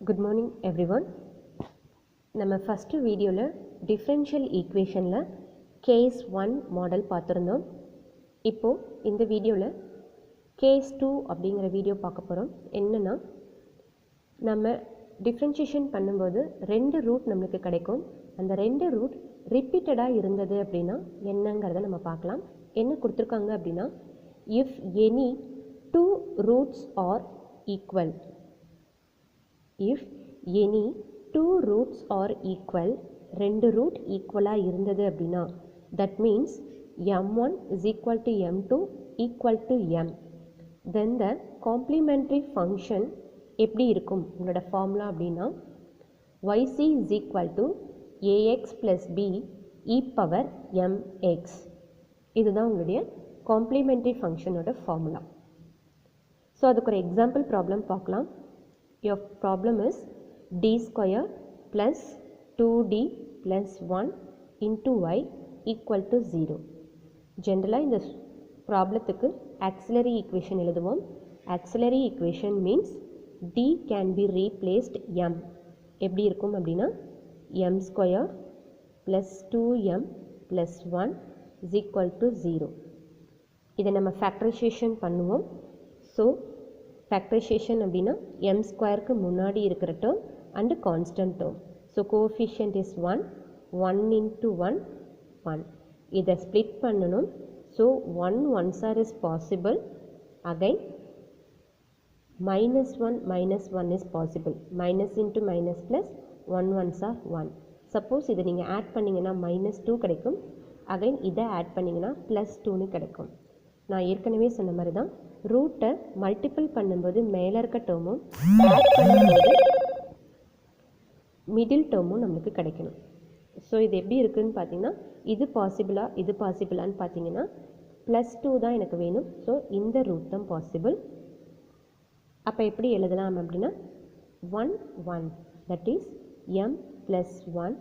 Good morning everyone. நம்ம first வீடியோல differential ஈக்குவேஷன்ல case 1 model பார்த்திருந்தோம். இப்போ இந்த வீடியோல கேஸ் 2 அப்படிங்கிற வீடியோ பார்க்க போறோம். என்னன்னா நம்ம டிஃபரன்ஷியேஷன் பண்ணும்போது ரெண்டு ரூட் நமக்கு கிடைக்கும். அந்த ரெண்டு ரூட் ரிப்பீட்டடா இருந்தது அப்படினா என்னங்கறத நம்ம பார்க்கலாம். என்ன கொடுத்திருக்காங்க அப்படினா if any two roots are equal, if any two roots are equal, ரெண்டு ரூட் ஈக்குவலா இருந்தது அப்படினா that means m1 is equal to m2 equal to m, then the complementary function எப்படி இருக்கும் உங்களோட ஃபார்முலா அப்படினா yc is equal to ax plus b e power mx. இதுதான் உங்களுடைய complementary function ஓட ஃபார்முலா. ஸோ அதுக்கு ஒரு எக்ஸாம்பிள் ப்ராப்ளம் பார்க்கலாம். Your problem is d square plus 2d plus 1 into y equal to 0. ஜென்ரலாக இந்த ப்ராப்ளத்துக்கு ஆக்சிலரி ஈக்குவேஷன் எழுதுவோம். Auxiliary equation means d can be replaced m. எப்படி இருக்கும் அப்படின்னா m square plus 2m plus 1 is equal to 0. இதை நம்ம factorisation பண்ணுவோம். So factorisation அப்படின்னா m ஸ்கொயருக்கு முன்னாடி இருக்கிற term and constant term. So coefficient is 1, 1 into 1, 1. இதை ஸ்ப்ளிட் பண்ணணும். So 1 ones are is possible, again minus 1 is possible. minus into minus plus 1 ones are 1. Suppose இதை நீங்கள் ஆட் பண்ணிங்கன்னா -2 கிடைக்கும். அகைன் இதை ஆட் பண்ணிங்கன்னா +2ன்னு கிடைக்கும். நான் ஏற்கனவே சொன்ன மாதிரி தான் ரூட்டை மல்டிபிள் பண்ணும்போது மேலே இருக்க டேர்மும் ஆட் பண்ணும்போது மிடில் டேர்மும் நம்மளுக்கு கிடைக்கணும். ஸோ இது எப்படி இருக்குதுன்னு பார்த்தீங்கன்னா இது பாசிபிளான்னு பார்த்தீங்கன்னா +2 தான் எனக்கு வேணும். ஸோ இந்த ரூட் தான் பாசிபிள். அப்போ எப்படி எழுதலாம் அப்படின்னா 1 1 that is m plus 1,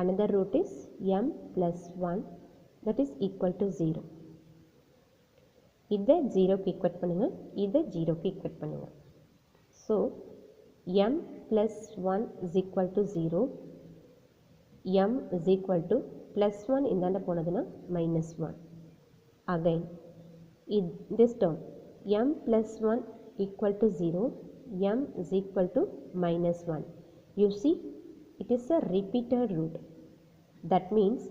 another root is m plus 1 that is equal to 0. இதை 0க்கு ஈக்குவேட் பண்ணுங்கள், இதை 0க்கு ஈக்குவேட் பண்ணுங்கள். So m plus 1 is equal to 0, m is equal to +1 இந்தாண்ட போனதுன்னா -1. Again this term m plus 1 equal to 0, m is equal to -1. You see it is a repeated root. That means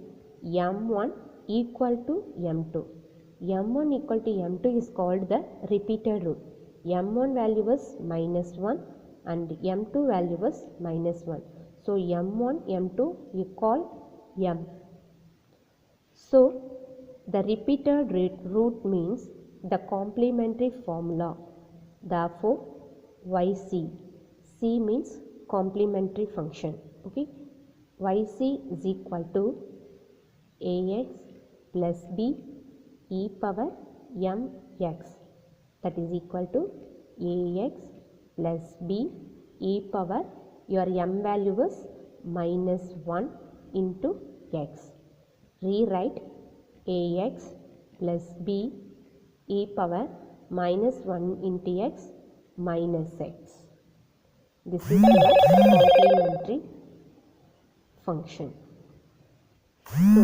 m1 equal to m2. m1 equal to m2 is called the repeated root. m1 value was -1 and m2 value was -1. So m1 m2 you call m. So the repeated root means the complementary formula. Therefore yc, c means complementary function. Okay, yc is equal to ax plus b e power mx, that is equal to ax plus b e power, your m value is -1 into x. Rewrite ax plus b e power -1 into x minus x. This is the complementary function. So